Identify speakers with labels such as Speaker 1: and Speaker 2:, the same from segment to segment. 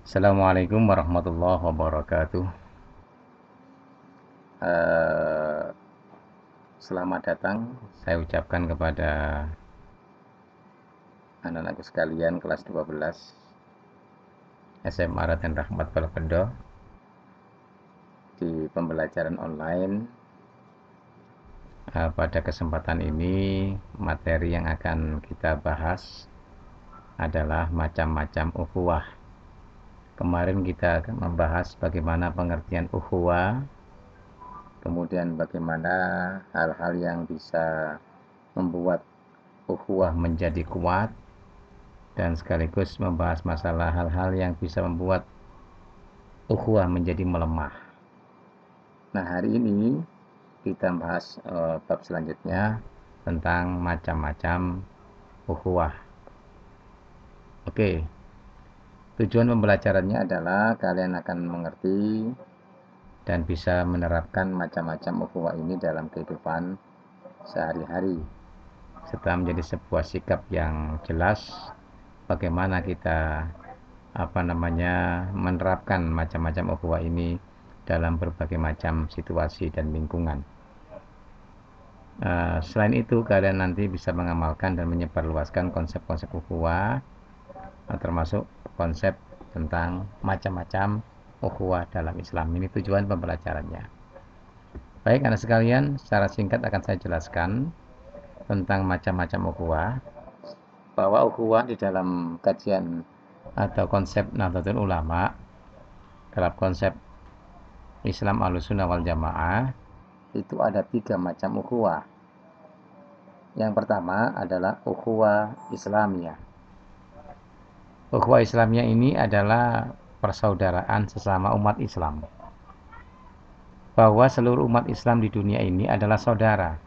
Speaker 1: Assalamualaikum warahmatullahi wabarakatuh. Eh, Selamat datang saya ucapkan kepada anak-anakku sekalian kelas 12 SMA Raden Rahmat Balokendo di pembelajaran online. Pada kesempatan ini materi yang akan kita bahas adalah macam-macam ukhuwah. Kemarin kita akan membahas bagaimana pengertian ukhuwah, kemudian bagaimana hal-hal yang bisa membuat ukhuwah menjadi kuat, dan sekaligus membahas masalah hal-hal yang bisa membuat ukhuwah menjadi melemah. Nah, hari ini kita bahas bab selanjutnya tentang macam-macam ukhuwah. Oke, tujuan pembelajarannya adalah kalian akan mengerti dan bisa menerapkan macam-macam ukhuwah ini dalam kehidupan sehari-hari, serta menjadi sebuah sikap yang jelas bagaimana kita menerapkan macam-macam ukhuwah ini dalam berbagai macam situasi dan lingkungan. Selain itu, kalian nanti bisa mengamalkan dan menyebarluaskan konsep-konsep ukhuwah, termasuk konsep tentang macam-macam ukhuwah dalam Islam. Ini tujuan pembelajarannya. Baik, anak sekalian, secara singkat akan saya jelaskan tentang macam-macam ukhuwah, bahwa ukhuwah di dalam kajian atau konsep Nahdlatul Ulama, dalam konsep Islam Ahlussunnah wal Jamaah, itu ada 3 macam ukhuwah. Yang pertama adalah ukhuwah Islamiyah. Ukhuwah Islamiyah ini adalah persaudaraan sesama umat Islam, bahwa seluruh umat Islam di dunia ini adalah saudara.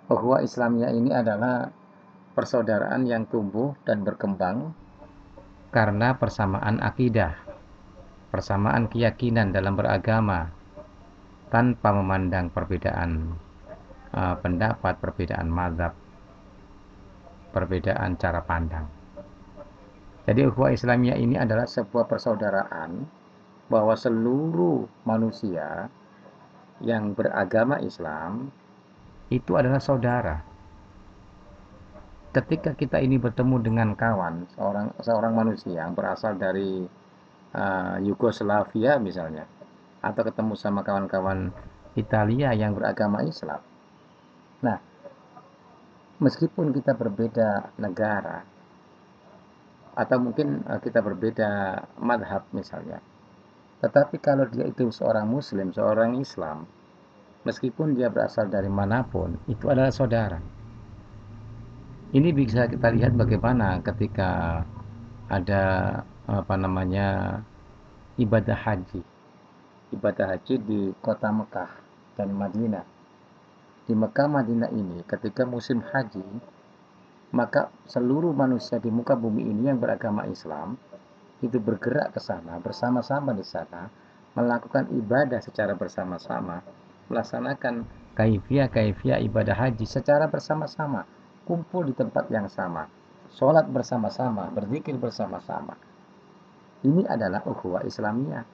Speaker 1: Ukhuwah Islamiyah ini adalah persaudaraan yang tumbuh dan berkembang karena persamaan akidah, persamaan keyakinan dalam beragama, tanpa memandang perbedaan pendapat, perbedaan mazhab, perbedaan cara pandang. Jadi ukhuwah Islamiyah ini adalah sebuah persaudaraan bahwa seluruh manusia yang beragama Islam itu adalah saudara. Ketika kita ini bertemu dengan kawan, seorang manusia yang berasal dari Yugoslavia misalnya, atau ketemu sama kawan-kawan Italia yang beragama Islam. Nah, meskipun kita berbeda negara, atau mungkin kita berbeda madhab misalnya, tetapi kalau dia itu seorang muslim, seorang Islam, meskipun dia berasal dari manapun, itu adalah saudara. Ini bisa kita lihat bagaimana ketika ada ibadah haji. Ibadah haji di kota Mekah dan Madinah. Di Mekah Madinah ini ketika musim haji, maka seluruh manusia di muka bumi ini yang beragama Islam itu bergerak ke sana, bersama-sama di sana, melakukan ibadah secara bersama-sama, melaksanakan kaifiah ibadah haji secara bersama-sama, kumpul di tempat yang sama, sholat bersama-sama, berzikir bersama-sama. Ini adalah ukhuwah Islamiyah.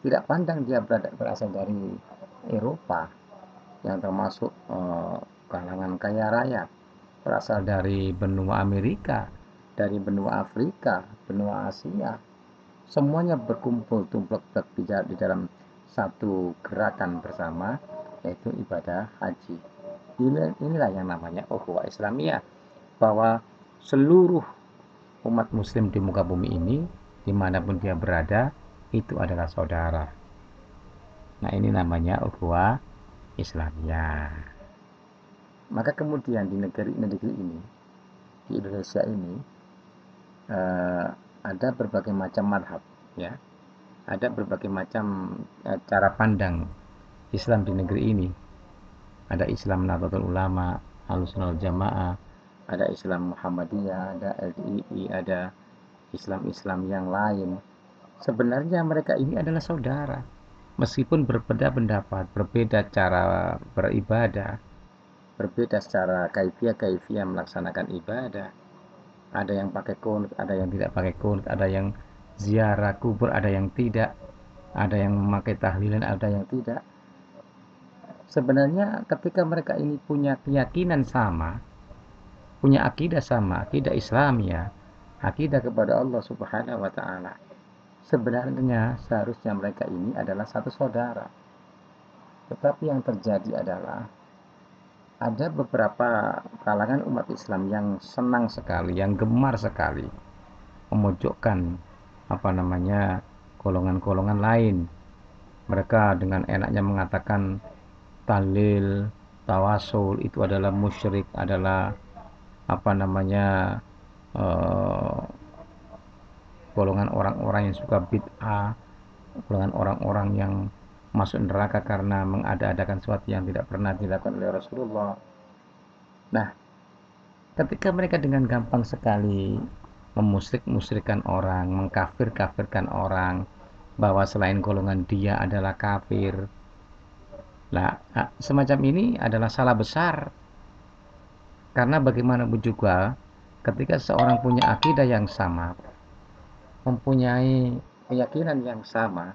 Speaker 1: Tidak pandang dia berasal dari Eropa, yang termasuk kalangan kaya raya, berasal dari benua Amerika, dari benua Afrika, benua Asia, semuanya berkumpul tumplek di dalam satu gerakan bersama, yaitu ibadah haji. Inilah yang namanya ukhuwah Islamiyah, bahwa seluruh umat muslim di muka bumi ini, dimanapun dia berada, itu adalah saudara. Nah, ini namanya ukhuwah Islamiyah. Maka kemudian di negeri ini, di Indonesia ini, ada berbagai macam madhab, ya, ada berbagai macam cara pandang Islam di negeri ini. Ada Islam Nahdlatul Ulama, Ahlussunnah wal Jamaah, ada Islam Muhammadiyah, ada LDII, ada Islam-Islam yang lain. Sebenarnya mereka ini adalah saudara. Meskipun berbeda pendapat, berbeda cara beribadah, berbeda secara kaifiah melaksanakan ibadah. Ada yang pakai kunut, ada yang tidak pakai kunut, ada yang ziarah kubur, ada yang tidak, ada yang memakai tahlilan, ada yang tidak. Sebenarnya ketika mereka ini punya keyakinan sama, punya akidah sama, akidah Islam ya, akidah kepada Allah Subhanahu wa taala. Sebenarnya seharusnya mereka ini adalah satu saudara. Tetapi yang terjadi adalah ada beberapa kalangan umat Islam yang senang sekali, yang gemar sekali memojokkan golongan-golongan lain. Mereka dengan enaknya mengatakan tahlil, tawasul itu adalah musyrik, adalah eh, golongan orang-orang yang suka bid'ah, golongan orang-orang yang masuk neraka karena mengada-adakan sesuatu yang tidak pernah dilakukan oleh Rasulullah. Nah, ketika mereka dengan gampang sekali memusyrik-musyrikan orang, mengkafir-kafirkan orang, bahwa selain golongan dia adalah kafir. Nah, semacam ini adalah salah besar. Karena bagaimanapun juga, ketika seorang punya akidah yang sama, mempunyai keyakinan yang sama,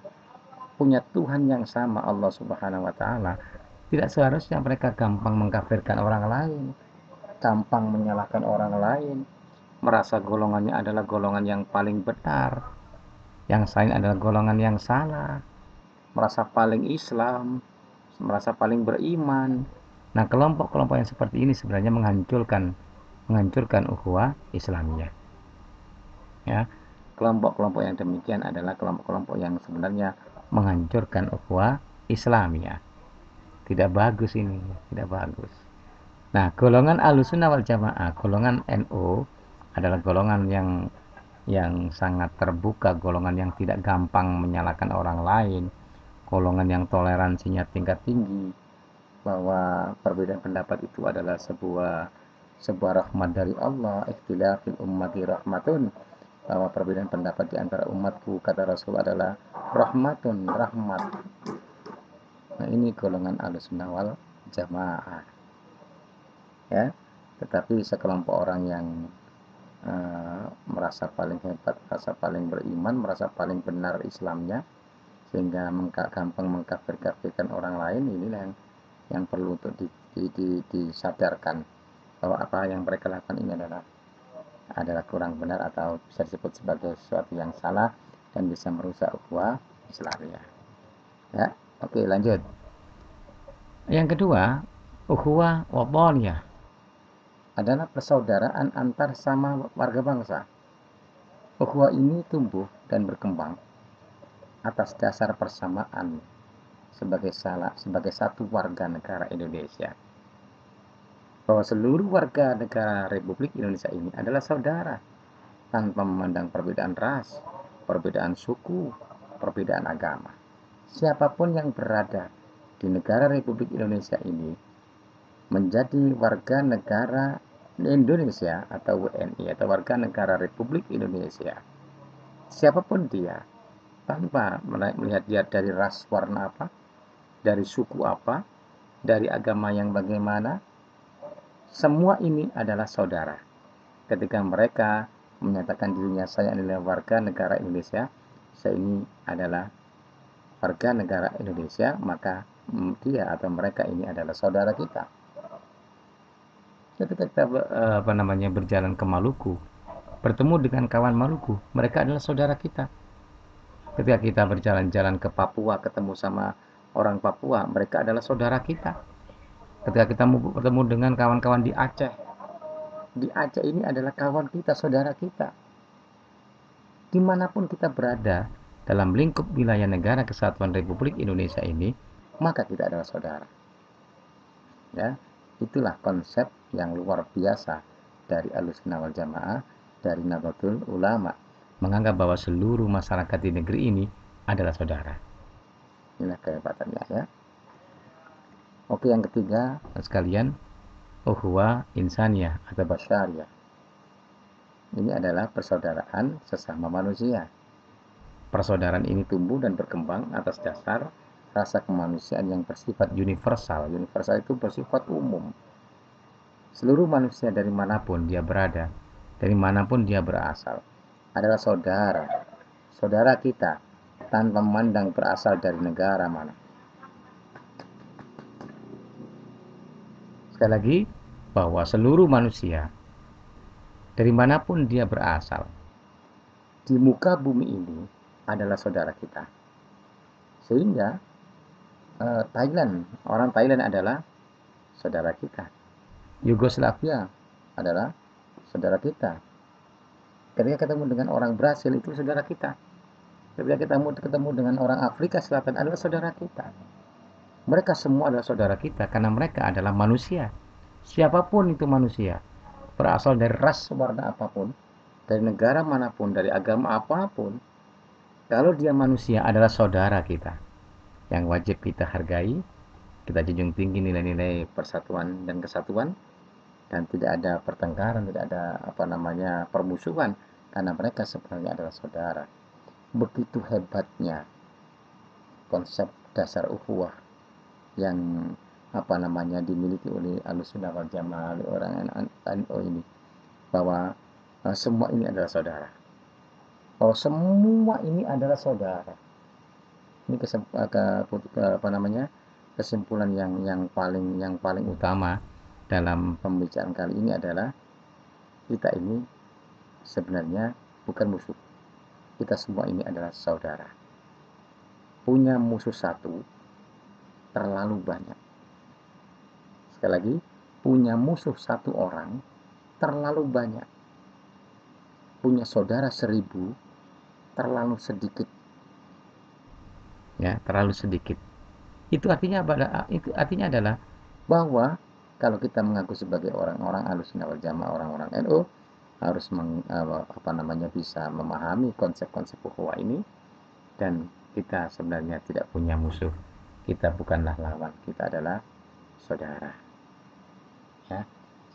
Speaker 1: punya Tuhan yang sama, Allah Subhanahu wa taala, tidak seharusnya mereka gampang mengkafirkan orang lain, gampang menyalahkan orang lain, merasa golongannya adalah golongan yang paling benar, yang lain adalah golongan yang salah, merasa paling Islam, merasa paling beriman. Nah, kelompok-kelompok yang seperti ini sebenarnya menghancurkan ukhuwah Islamiyah. Ya, kelompok-kelompok yang demikian adalah kelompok-kelompok yang sebenarnya menghancurkan ukhuwah Islamiyah. Tidak bagus ini, tidak bagus. Nah, golongan Ahlussunnah wal Jamaah, golongan NU adalah golongan yang sangat terbuka, golongan yang tidak gampang menyalahkan orang lain, golongan yang toleransinya tingkat tinggi, bahwa perbedaan pendapat itu adalah sebuah rahmat dari Allah, ikhtilafil ummati rahmatun, bahwa perbedaan pendapat di antara umatku, kata Rasul, adalah rahmatun, rahmat. Nah, ini golongan Ahlussunnah wal Jamaah. Ya, tetapi sekelompok orang yang merasa paling hebat, merasa paling beriman, merasa paling benar Islamnya, sehingga gampang mengkafir-kafirkan orang lain, inilah yang perlu untuk disadarkan bahwa apa yang mereka lakukan ini adalah kurang benar atau bisa disebut sebagai sesuatu yang salah dan bisa merusak ukhuwah Islamiyah. Ya, oke, lanjut. Yang kedua, ukhuwah wataniyah adalah persaudaraan antar sama warga bangsa. Ukhuwah ini tumbuh dan berkembang atas dasar persamaan sebagai satu warga negara Indonesia. Bahwa seluruh warga negara Republik Indonesia ini adalah saudara tanpa memandang perbedaan ras, perbedaan suku, perbedaan agama. Siapapun yang berada di negara Republik Indonesia ini menjadi warga negara Indonesia atau WNI atau warga negara Republik Indonesia. Siapapun dia, tanpa melihat dia dari ras warna apa, dari suku apa, dari agama yang bagaimana, semua ini adalah saudara. Ketika mereka menyatakan dirinya, saya adalah warga negara Indonesia, saya ini adalah warga negara Indonesia, maka dia atau mereka ini adalah saudara kita. Ketika kita berjalan ke Maluku, bertemu dengan kawan Maluku, mereka adalah saudara kita. Ketika kita berjalan-jalan ke Papua, ketemu sama orang Papua, mereka adalah saudara kita. Ketika kita bertemu dengan kawan-kawan di Aceh ini adalah kawan kita, saudara kita. Dimanapun kita berada dalam lingkup wilayah negara kesatuan Republik Indonesia ini, maka kita adalah saudara. Ya, itulah konsep yang luar biasa dari Ahlussunnah wal Jamaah, dari Nahdlatul Ulama, menganggap bahwa seluruh masyarakat di negeri ini adalah saudara. Inilah kehebatannya, ya. Oke, yang ketiga sekalian, ukhuwah insaniyah atau basyariyah. Ini adalah persaudaraan sesama manusia. Persaudaraan ini tumbuh dan berkembang atas dasar rasa kemanusiaan yang bersifat universal. Universal itu bersifat umum. Seluruh manusia dari manapun dia berada, dari manapun dia berasal, adalah saudara. saudara kita tanpa memandang berasal dari negara mana. Sekali lagi, bahwa seluruh manusia dari manapun dia berasal di muka bumi ini adalah saudara kita. Sehingga orang Thailand adalah saudara kita. Yugoslavia adalah saudara kita. Ketika ketemu dengan orang Brasil itu saudara kita. Ketika kita ketemu dengan orang Afrika Selatan adalah saudara kita. Mereka semua adalah saudara kita karena mereka adalah manusia. Siapapun itu manusia, berasal dari ras warna apapun, dari negara manapun, dari agama apapun, kalau dia manusia adalah saudara kita yang wajib kita hargai, kita junjung tinggi nilai-nilai persatuan dan kesatuan, dan tidak ada pertengkaran, tidak ada permusuhan, karena mereka sebenarnya adalah saudara. Begitu hebatnya konsep dasar ukhuwah yang dimiliki oleh Ahlussunnah wal Jamaah, oleh orang NU ini, bahwa semua ini adalah saudara. Bahwa semua ini adalah saudara. Ini kesimpulan yang paling utama dalam pembicaraan kali ini adalah kita ini sebenarnya bukan musuh. Kita semua ini adalah saudara. Punya musuh satu terlalu banyak. Sekali lagi, punya musuh satu orang terlalu banyak. Punya saudara 1000 terlalu sedikit. Ya, terlalu sedikit. Itu artinya adalah bahwa kalau kita mengaku sebagai orang-orang Ahlussunnah wal Jamaah, orang-orang NU, harus bisa memahami konsep-konsep ukhuwah ini, dan kita sebenarnya tidak punya musuh. Kita bukanlah lawan, kita adalah saudara. Ya,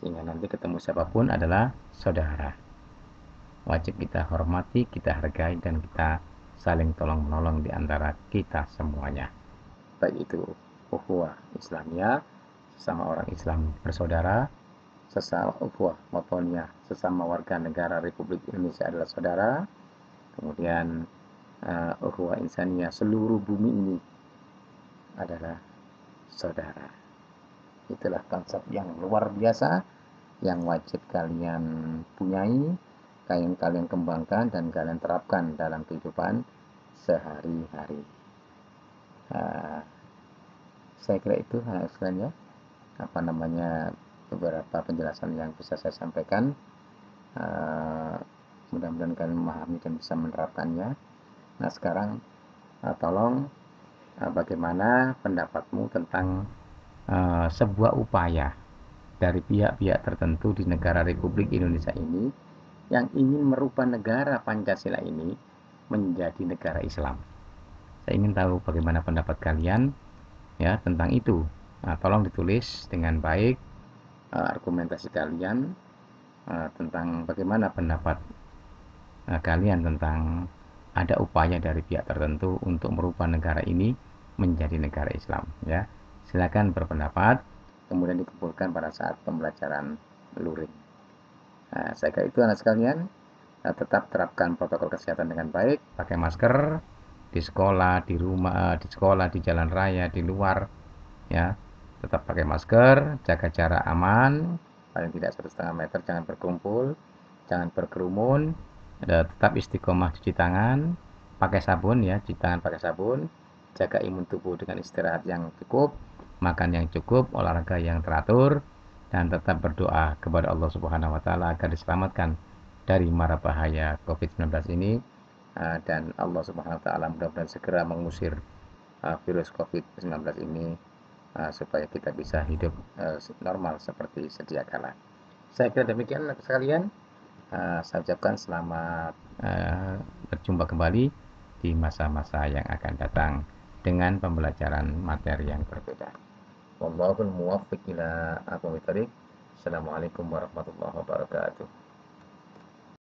Speaker 1: sehingga nanti ketemu siapapun adalah saudara. Wajib kita hormati, kita hargai, dan kita saling tolong-menolong di antara kita semuanya. Baik itu ukhuwah Islamiyah, sesama orang Islam bersaudara, sesama ukhuwah watoniyah, sesama warga negara Republik Indonesia adalah saudara. Kemudian ukhuwah insaniyah, seluruh bumi ini adalah saudara. Itulah konsep yang luar biasa yang wajib kalian punyai, kalian kembangkan, dan kalian terapkan dalam kehidupan sehari-hari. Saya kira itu istilahnya beberapa penjelasan yang bisa saya sampaikan. Mudah-mudahan kalian memahami dan bisa menerapkannya. Nah, sekarang tolong bagaimana pendapatmu tentang sebuah upaya dari pihak-pihak tertentu di negara Republik Indonesia ini yang ingin merubah negara Pancasila ini menjadi negara Islam. Saya ingin tahu bagaimana pendapat kalian ya tentang itu. Nah, tolong ditulis dengan baik argumentasi kalian tentang bagaimana pendapat kalian tentang ada upaya dari pihak tertentu untuk merubah negara ini menjadi negara Islam. Ya, silakan berpendapat, kemudian dikumpulkan pada saat pembelajaran luring. Saya kira itu anak sekalian. Tetap terapkan protokol kesehatan dengan baik, pakai masker di sekolah, di rumah, di jalan raya, di luar, ya. Tetap pakai masker, jaga jarak aman, paling tidak 1,5 meter, jangan berkumpul, jangan berkerumun, tetap istiqomah cuci tangan, pakai sabun ya, cuci tangan pakai sabun, jaga imun tubuh dengan istirahat yang cukup, makan yang cukup, olahraga yang teratur, dan tetap berdoa kepada Allah Subhanahu wa Ta'ala agar diselamatkan dari mara bahaya COVID-19 ini, dan Allah Subhanahu wa Ta'ala mudah-mudahan segera mengusir virus COVID-19 ini, supaya kita bisa hidup normal seperti sedia kala. Saya kira demikian sekalian. Saya ucapkan selamat berjumpa kembali di masa-masa yang akan datang dengan pembelajaran materi yang berbeda. Wallahul muwaffiq ila aqwamit thoriq. Assalamualaikum warahmatullahi wabarakatuh.